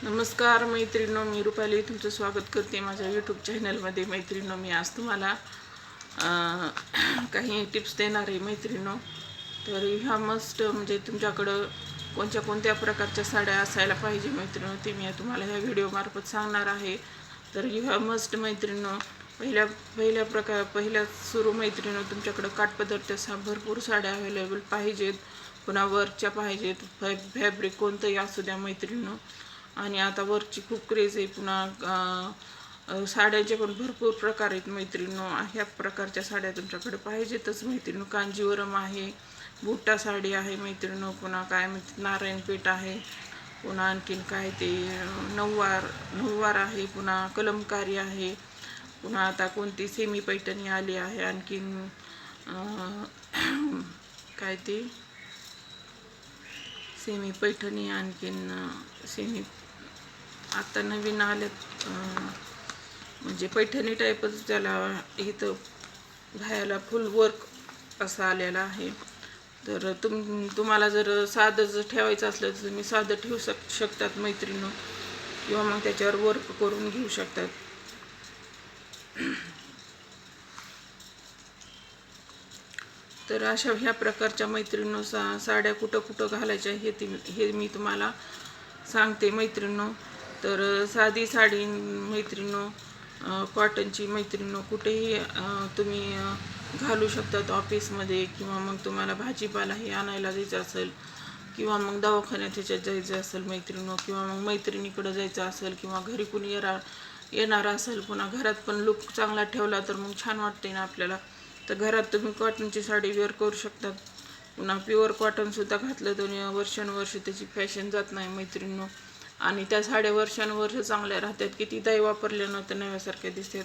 नमस्कार मैत्रिणींनो, मी रुपाली तुमचं स्वागत करते माझ्या यूट्यूब चॅनलमध्ये. मैत्रिणींनो, मी आज तुम्हाला काही टिप्स देणार आहे मैत्रिणींनो. तर ह्या मस्ट म्हणजे तुमच्याकडं कोणत्या प्रकारच्या साड्या असायला पाहिजे मैत्रिणींनो, ते मी तुम्हाला ह्या व्हिडिओमार्फत सांगणार आहे. तर ह्या मस्ट मैत्रिणींनो, पहिल्या सुरू मैत्रिणींनो, तुमच्याकडं काठपदरच्या भरपूर साड्या अवेलेबल पाहिजेत. पुन्हा वर्कच्या पाहिजेत. फॅब्रिक कोणतंही असू द्या मैत्रिणींनो. आणि आता वरची खूप क्रेज आहे. पुन्हा साड्यांचे पण भरपूर प्रकार आहेत मैत्रिणींनो. ह्या प्रकारच्या साड्या तुमच्याकडे पाहिजेतच मैत्रिणींनो. कांजीवरम आहे, बुट्टा साडी आहे मैत्रिणींनो. पुन्हा काय म्हणते नारायणपेठ आहे. पुन्हा आणखीन काय ते नऊवार आहे. पुन्हा कलमकारी आहे. पुन्हा आता कोणती सेमी पैठणी आली आहे. आणखीन काय ते सेमी पैठणी, आणखीन सेमी आता नवीन आल्यात, म्हणजे पैठणी टाईपच त्याला इथं बाह्याला फुल वर्क असं आलेलं आहे. तर तुम्हाला जर साधं जर ठेवायचं असलं तर तुम्ही साधं ठेवू शकतात मैत्रिणींनो, किंवा मग त्याच्यावर वर्क करून घेऊ शकतात. तर अशा ह्या प्रकारच्या मैत्रिणींनो साड्या कुठं कुठं घालायच्या हे मी तुम्हाला सांगते मैत्रिणींनो. तर साधी साडी मैत्रिणींनो, कॉटनची मैत्रिणींनो, कुठेही तुम्ही घालू शकतात. ऑफिसमध्ये, किंवा मग तुम्हाला भाजीपालाही आणायला जायचं असेल, किंवा मग दवाखान्यात ह्याच्यात जायचं असेल मैत्रिणींनो, किंवा मग मैत्रिणीकडं जायचं असेल, किंवा घरी कुणी येणार असेल. पुन्हा घरात पण लुक चांगला ठेवला तर मग छान वाटते ना आपल्याला. तर घरात तुम्ही कॉटनची साडी वेअर करू शकतात. पुन्हा प्युअर कॉटनसुद्धा घातलं तर वर्षानुवर्ष त्याची फॅशन जात नाही मैत्रिणींनो. आणि त्या साड्या वर्षानुवर्ष चांगल्या राहतात. कितीदाही वापरल्यानंतर नव्यासारख्या दिसतात.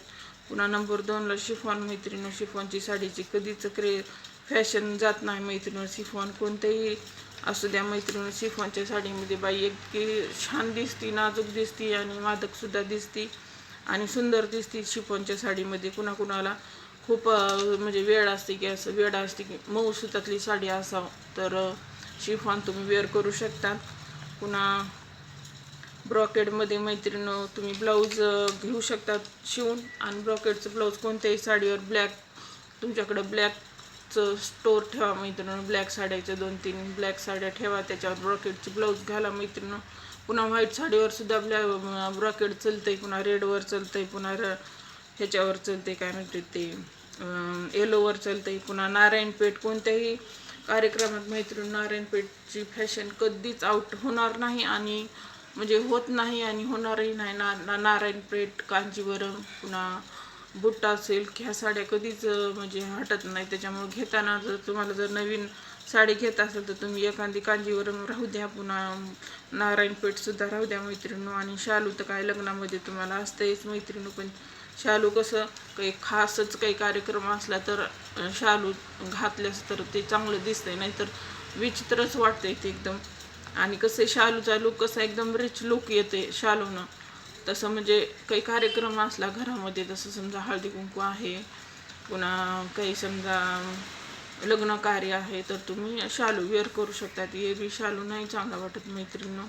पुन्हा नंबर 2ला शिफॉन मैत्रिणींनो. शिफॉनची साडीची कधीच फॅशन जात नाही मैत्रिणींनो. शिफॉन कोणतेही असू द्या मैत्रिणींनो, शिफॉनच्या साडीमध्ये बाई इतकी छान दिसती, नाजूक दिसती, आणि मादकसुद्धा दिसती, आणि सुंदर दिसती शिफॉनच्या साडीमध्ये. कुणाला खूप म्हणजे वेळ असते की मऊ सुतातली साडी असावं, तर शिफॉन तुम्ही वेअर करू शकता. पुन्हा ब्रॉकेडमध्ये मैत्रिणींनो तुम्ही ब्लाऊज घेऊ शकतात शिवून. आणि ब्रॉकेडचं ब्लाऊज कोणत्याही साडीवर तुमच्याकडं ब्लॅकचं स्टोर ठेवा मैत्रिणींनो. ब्लॅक साड्याच्या 2-3 ब्लॅक साड्या ठेवा, त्याच्यावर ब्रॉकेडचे ब्लाऊज घाला मैत्रिणींनो. पुन्हा व्हाईट साडीवर सुद्धा ब्रॉकेड चलतंय, पुन्हा रेडवर चलतंय, पुन्हा ह्याच्यावर चलते काय म्हणते ते येलोवर चलतंय. पुन्हा नारायणपेठ कोणत्याही कार्यक्रमात मैत्रिणींनो नारायणपेठची फॅशन कधीच आउट होणार नाही, आणि म्हणजे होत नाही आणि होणारही नाही. नारायणपेठ, कांजीवरम, पुन्हा बुट्टा सिल्क ह्या साड्या कधीच म्हणजे हटत नाही. त्याच्यामुळे घेताना तुम्हाला जर नवीन साडी घेत असेल तर तुम्ही एखादी कांजीवरम राहू द्या, पुन्हा नारायणपेठसुद्धा राहू द्या मैत्रिणींनो. आणि शालू तर काय लग्नामध्ये तुम्हाला असतंच मैत्रिणींनो. पण शालू कसं काही खासच काही कार्यक्रम असला तर शालू घातल्यास तर ते चांगलं दिसतंय, नाहीतर विचित्रच वाटतंय ते एकदम. आणि कसं शालूचा लुक कसा एकदम रिच लुक येते शालूनं. तसं म्हणजे काही कार्यक्रम असला घरामध्ये, तसं समजा हळदी कुंकू आहे, पुन्हा काही समजा लग्न कार्य आहे, तर तुम्ही शालू वेअर करू शकतात. हे बी शालू नाही चांगला वाटत मैत्रिणींनो.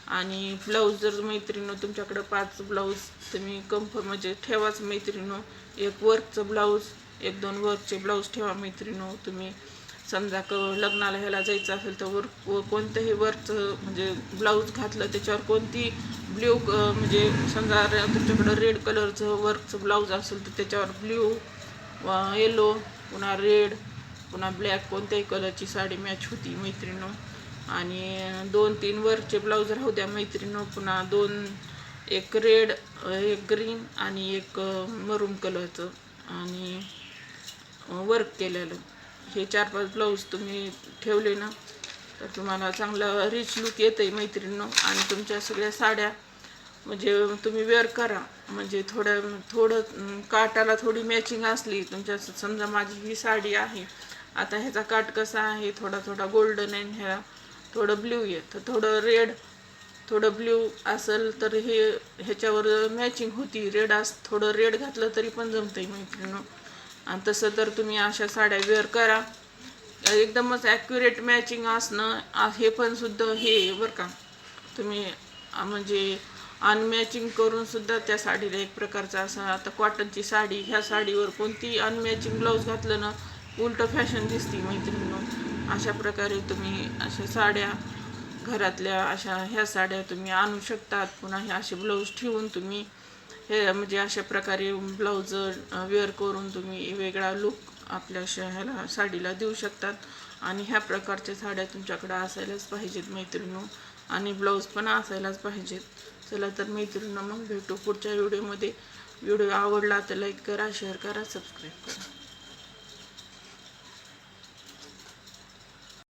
आणि ब्लाऊज जर मैत्रिणींनो तुमच्याकडं 5 ब्लाऊज तुम्ही म्हणजे ठेवाच मैत्रिणींनो. एक वर्कचं ब्लाऊज, 1-2 वर्कचे ब्लाऊज ठेवा मैत्रिणींनो. तुम्ही समजा लग्नाला ह्याला जायचं असेल तर कोणतंही वर्कचं म्हणजे ब्लाऊज घातलं, त्याच्यावर कोणती ब्ल्यू म्हणजे समजा तुमच्याकडं रेड कलरचं वर्कचं ब्लाऊज असेल तर त्याच्यावर ब्ल्यू, येलो, पुन्हा रेड, पुन्हा ब्लॅक कोणत्याही कलरची साडी मॅच होती मैत्रिणींनो. आणि 2-3 वर्कचे ब्लाऊज राहू द्या मैत्रिणींनो. पुन्हा एक रेड, एक ग्रीन, आणि एक मरून कलरचं आणि वर्क केलेलं, हे 4-5 ब्लाऊज तुम्ही ठेवले ना तर तुम्हाला चांगलं रिच लुक येतंय मैत्रिणींनो. आणि तुमच्या सगळ्या साड्या म्हणजे तुम्ही वेअर करा, म्हणजे थोडं काटाला थोडी मॅचिंग असली तुमच्या. समजा माझी ही साडी आहे, आता ह्याचा काट कसा आहे, थोडा गोल्डन आहे, ह्या थोडं ब्ल्यू आहे, तर थोडं रेड थोडं ब्ल्यू असेल तर ह्याच्यावर मॅचिंग होती. थोडं रेड घातलं तरी पण जमतंय मैत्रिणींनो. आणि तसं तर तुम्ही अशा साड्या वेअर करा. एकदमच ॲक्युरेट मॅचिंग असणं हे पण सुद्धा हे बरं का. तुम्ही म्हणजे अनमॅचिंग करून सुद्धा त्या साडीला एक प्रकारचा असा, आता कॉटनची साडी, ह्या साडीवर कोणती अनमॅचिंग ब्लाऊज घातलं ना उलट फॅशन दिसती मैत्रिणींनो. अशा प्रकारे तुम्ही अशा साड्या घरातल्या अशा ह्या साड्या तुम्ही आणू शकतात. पुन्हा हे असे ब्लाऊज ठेवून तुम्ही हे म्हणजे अशा प्रकारे ब्लाऊज वेअर करून तुम्ही वेगळा लुक आपल्या ह्याला साडीला देऊ शकतात. आणि ह्या प्रकारच्या साड्या तुमच्याकडे असायलाच पाहिजेत मैत्रिणींनो, आणि ब्लाऊज पण असायलाच पाहिजेत. चला तर मैत्रिणींनो, मग भेटू पुढच्या व्हिडिओमध्ये. व्हिडिओ आवडला तर लाईक करा, शेअर करा, सबस्क्राईब करा.